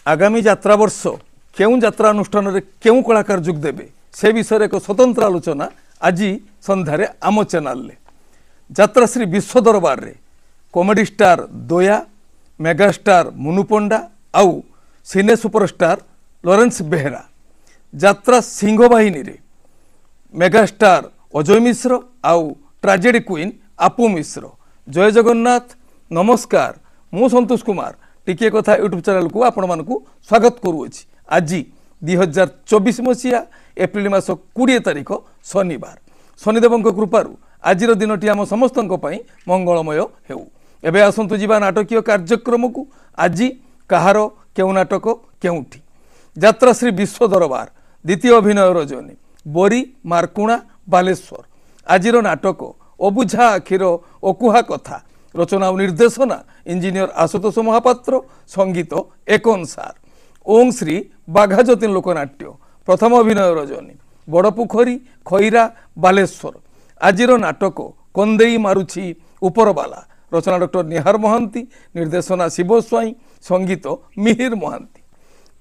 आगामी यात्रा वर्ष केउं यात्रा अनुष्ठान रे केउं कलाकार जोग देबे से विषय एक स्वतंत्र आलोचना आज संध्यारे आम चैनल ले यात्राश्री विश्व दरबार रे कॉमेडी स्टार दोया मेगास्टार मुनु पंडा आउ सिने सुपरस्टार लॉरेंस बेहेरा यात्रा सिंह बाहिनी रे मेगास्टार अजय मिश्र आउ ट्राजेडी क्वीन आपू मिश्र। जय जगन्नाथ नमस्कार मु संतोष कुमार टिके कथा यूट्यूब चैनल को आपण मानकु स्वागत करूछि। आज 2024 मसीहा एप्रिल मास 20 तारिख शनिवार शनिदेव कृपारू आज दिनटी आम समस्त मंगलमय हेउ। एबे आसंतु जीवा नाटकीय कार्यक्रम को आज कहार केउ नाटक केउठी यात्राश्री विश्व दरबार द्वितीय अभिनय रजनी बोरी मारकुणा बालेश्वर आज नाटक अबुझा आखिर अकुहा कथा रचना और निर्देशना इंजीनियर आशुतोष महापात्र संगीत एकन सार ओं श्री बाघाजतीन लोकनाट्य प्रथम अभिनय रजनी बड़पुखरी खईरा बालेश्वर आज नाटक कंदेई मारुछि उपरबाला रचना डॉक्टर निहार महांती निर्देशना शिव स्वाई संगीत मिहिर महांती।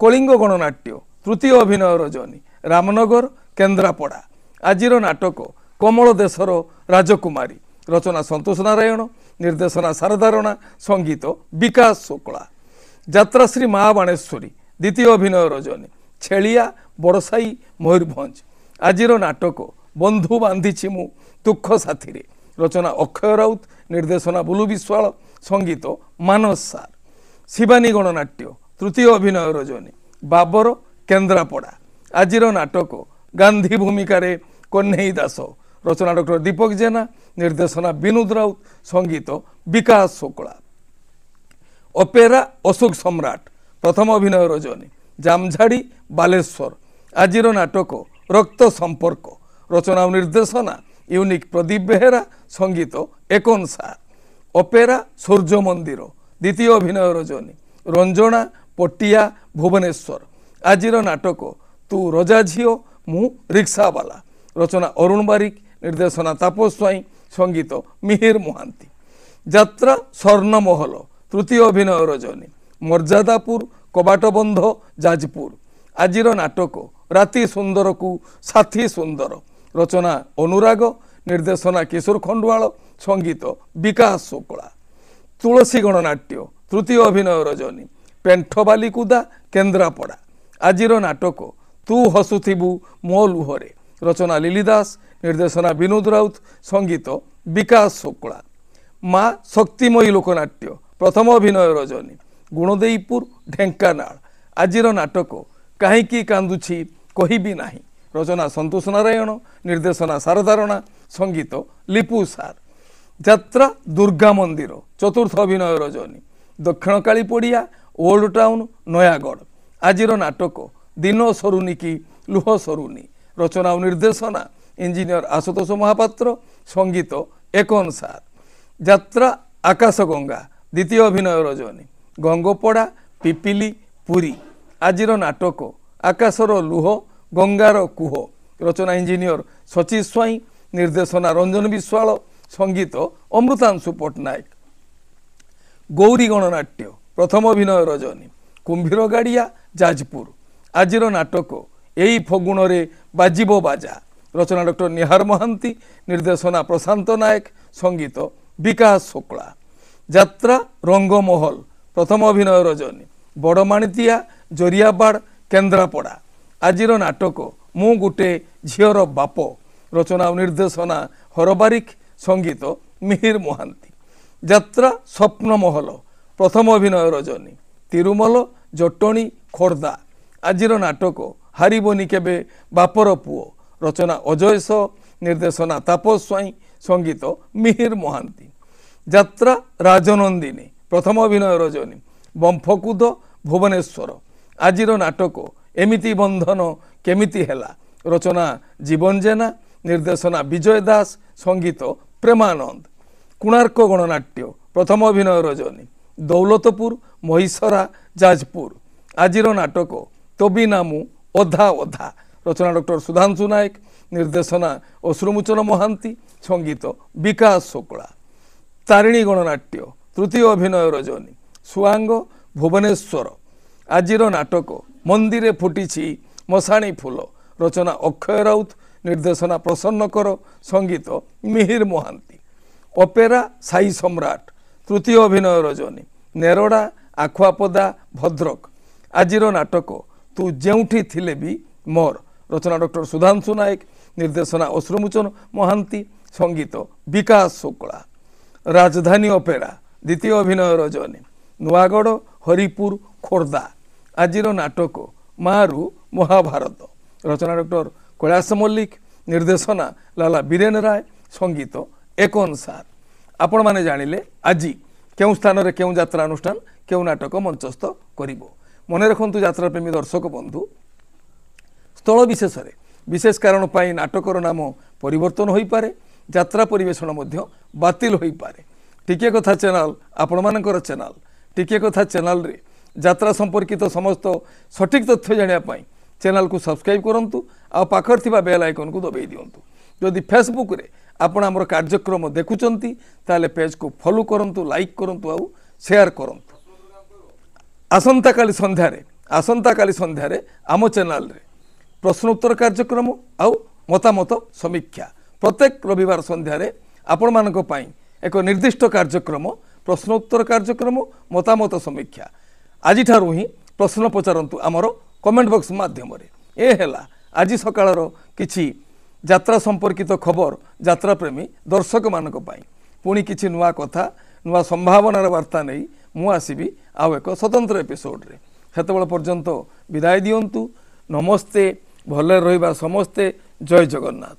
कलिंग गणनाट्य तृतीय अभिनय रजनी रामनगर केन्द्रापड़ा आज नाटक कमल देशर राजकुमारी रचना संतोष नारायण निर्देशना शारदा राणा संगीत विकास शुक्ला। यात्राश्री महाबाणेश्वरी द्वितीय अभिनय रजनी छेलिया बड़साई मयूरभंज आज नाटक बंधु बांधिछि मु दुख साथी रे रचना अक्षय राउत निर्देशना बुलु विश्वाल संगीत मानस सार। शिवानी गणनाट्य तृतीय अभिनय रजनी बाबर केन्द्रापड़ा आज नाटक गांधी भूमिका रे कन्हई दास रचना डॉक्टर दीपक जेना निर्देशना विनोद राउत संगीत विकास शुक्ला। अपेरा अशोक सम्राट प्रथम अभिनय रजनी जामझाड़ी बालेश्वर आज नाटक रक्त संपर्क रचना और निर्देशना यूनिक प्रदीप बेहेरा संगीत एकन सार। अपेरा सूर्य मंदिर द्वितीय अभिनय रजनी रंजना पटिया भुवनेश्वर आज नाटक तू रजा झीओ मु रिक्सावाला रचना अरुण बारिक निर्देशना तापस स्वाई संगीत मिहिर महांती। यात्रा स्वर्णमहल तृतीय अभिनय रजनी मर्यादापुर कबाटबंध जाजपुर आज नाटक राति सुंदर को साथी सुंदर रचना अनुराग निर्देशना किशोर खंडवाल संगीत विकास शुक्ला। तुलसी गणनाट्य तृतीय अभिनय रजनी पेंठबालीकुदा केन्द्रापड़ा आज नाटक तू हसुथिबु मो लुहरे रचना लिलीदास निर्देशना विनोद राउत संगीत विकास शुक्ला। माँ शक्तिमयी लोकनाट्य प्रथम अभिनय रजनी गुणदेईपुर ढेंकानाल आज नाटक काहींकी कांदुछि कहिबी नाही रचना संतोष नारायण निर्देशना शारदा राणा संगीत लिपु सार। यात्रा दुर्गा मंदिर चतुर्थ अभिनय रजनी दक्षिण काली पड़िया ओल्ड टाउन नयागढ़ आज नाटक दिन सरुनी की लुह सरुनी रचना और निर्देशना इंजीनियर आशुतोष महापात्र संगीत एकन सार। यात्रा आकाश गंगा द्वितीय अभिनय रजनी गंगोपड़ा पिपिली पुरी आज नाटक आकाशर लुह गंगार कुह रचना इंजीनियर सचिव स्वाई निर्देशना रंजन विश्वाल संगीत अमृतांशु पट्टनायक। गौरी गणनाट्य प्रथम अभिनय रजनी कुंभीर गाड़िया जाजपुर आज नाटक एई फगुण रे बाजिबो बाजा रचना डॉक्टर निहार महांती निर्देशना प्रशांत नायक संगीत विकास शुक्ला। यात्रा रंगमहल प्रथम अभिनय रजनी बड़माणितिया जरियाबाड़ केन्द्रापड़ा आज नाटक मु गुटे झीर बाप रचना और निर्देशना हरबारिक संगीत मिहिर महांती। यात्रा स्वप्नमहल प्रथम अभिनय रजनी तिरुमल जटणी खोर्धा आज नाटक हारिबनी केबे बापर पुओ रचना अजय स निर्देशना तापस स्वाई संगीत मिहिर महांती। यात्रा राजनंदिनी प्रथम अभिनय रजनी बंफकुद भुवनेश्वर आज नाटक एमिति बंधन केमिति हेला रचना जीवन जेना निर्देशना विजय दास संगीत प्रेमानंद। कोणार्क गणनाट्य प्रथम अभिनय रजनी दौलतपुर महिसरा जाजपुर आज नाटक तबी नामु अधा अधा रचना डॉक्टर सुधांशु नायक निर्देशना अश्रुमोचन महांती संगीत विकास शुक्ला। तारिणी गणनाट्य तृतीय अभिनय रजनी सुआंग भुवनेश्वर ଆଜିର ନାଟକ ମନ୍ଦିରେ ଫୁଟିଛି ମଶାଣୀ ଫୁଲ, ରଚନା ଅକ୍ଷୟ ରାଉତ, ନିର୍ଦ୍ଦେଶନା ପ୍ରସନ୍ନ କର, ସଙ୍ଗୀତ ମିହିର ମହାନ୍ତି। ଅପେରା ସାଇ ସମ୍ରାଟ, ତୃତୀୟ ଅଭିନୟ ରଜନୀ, ନେରଡ଼ା ଆଖୁଆପଦା ଭଦ୍ରକ। ଆଜିର ନାଟକ ତୁ ଯେଉଁଠି ଥିଲେ ବି ମୋର, ରଚନା ଡକ୍ଟର ସୁଧାଂଶୁ ନାୟକ, ନିର୍ଦ୍ଦେଶନା ଅଶ୍ରୁମୋଚନ ମହାନ୍ତି, ସଙ୍ଗୀତ ବିକାଶ ଶୁକ୍ଳା। ରାଜଧାନୀ ଅପେରା, ଦ୍ୱିତୀୟ ଅଭିନୟ ରଜନୀ, ନୂଆଗଡ଼ ହରିପୁର ଖୋର୍ଦ୍ଧା। ଆଜିର ନାଟକ ମାରୁ ମହାଭାରତ, ରଚନା ଡକ୍ଟର କୈଳାସ ମଲ୍ଲିକ, ନିର୍ଦ୍ଦେଶନା ଲାଲା ବୀରେନ ରାୟ, ସଙ୍ଗୀତ ଏକନ ସାର। ଆପଣମାନେ ଜାଣିଲେ ଆଜି କେଉଁ ସ୍ଥାନରେ କେଉଁ ଯାତ୍ରା ଅନୁଷ୍ଠାନ କେଉଁ ନାଟକ ମଞ୍ଚସ୍ଥ କରିବ। ମନେ ରଖନ୍ତୁ ଯାତ୍ରାପ୍ରେମୀ ଦର୍ଶକ ବନ୍ଧୁ, ସ୍ଥଳ ବିଶେଷରେ ବିଶେଷ କାରଣ ପାଇଁ ନାଟକର ନାମ ପରିବର୍ତ୍ତନ ହୋଇପାରେ, ଯାତ୍ରା ପରିବେଷଣ ମଧ୍ୟ ବାତିଲ ହୋଇପାରେ। ଟିକିଏ କଥା ଚ୍ୟାନେଲ ଆପଣମାନଙ୍କର ଚ୍ୟାନେଲ। ଟିକିଏ କଥା ଚ୍ୟାନେଲରେ ଯାତ୍ରା ସମ୍ପର୍କିତ ସମସ୍ତ ସଠିକ୍ ତଥ୍ୟ ଜାଣିବା ପାଇଁ ଚ୍ୟାନେଲକୁ ସବସ୍କ୍ରାଇବ୍ କରନ୍ତୁ, ଆଉ ପାଖରେ ଥିବା ବେଲ୍ ଆଇକନକୁ ଦବାଇ ଦିଅନ୍ତୁ। ଯଦି ଫେସବୁକରେ ଆପଣ ଆମର କାର୍ଯ୍ୟକ୍ରମ ଦେଖୁଛନ୍ତି ତାହେଲେ ପେଜକୁ ଫଲୋ କରନ୍ତୁ, ଲାଇକ୍ କରନ୍ତୁ ଆଉ ସେୟାର କରନ୍ତୁ। ଆସନ୍ତାକାଲି ସନ୍ଧ୍ୟାରେ ଆମ ଚ୍ୟାନେଲରେ ପ୍ରଶ୍ନ ଉତ୍ତର କାର୍ଯ୍ୟକ୍ରମ ଆଉ ମତାମତ ସମୀକ୍ଷା। ପ୍ରତ୍ୟେକ ରବିବାର ସନ୍ଧ୍ୟାରେ ଆପଣମାନଙ୍କ ପାଇଁ ଏକ ନିର୍ଦ୍ଦିଷ୍ଟ କାର୍ଯ୍ୟକ୍ରମ, ପ୍ରଶ୍ନ ଉତ୍ତର କାର୍ଯ୍ୟକ୍ରମ, ମତାମତ ସମୀକ୍ଷା। ଆଜିଠାରୁ ହିଁ ପ୍ରଶ୍ନ ପଚାରନ୍ତୁ ଆମର କମେଣ୍ଟ ବକ୍ସ ମାଧ୍ୟମରେ। ଏ ହେଲା ଆଜି ସକାଳର କିଛି ଯାତ୍ରା ସମ୍ପର୍କିତ ଖବର ଯାତ୍ରାପ୍ରେମୀ ଦର୍ଶକମାନଙ୍କ ପାଇଁ। ପୁଣି କିଛି ନୂଆ କଥା, ନୂଆ ସମ୍ଭାବନାର ବାର୍ତ୍ତା ନେଇ ମୁଁ ଆସିବି ଆଉ ଏକ ସ୍ୱତନ୍ତ୍ର ଏପିସୋଡ଼ରେ। ସେତେବେଳେ ପର୍ଯ୍ୟନ୍ତ ବିଦାୟ ଦିଅନ୍ତୁ। ନମସ୍ତେ, ଭଲରେ ରହିବା ସମସ୍ତେ। ଜୟ ଜଗନ୍ନାଥ।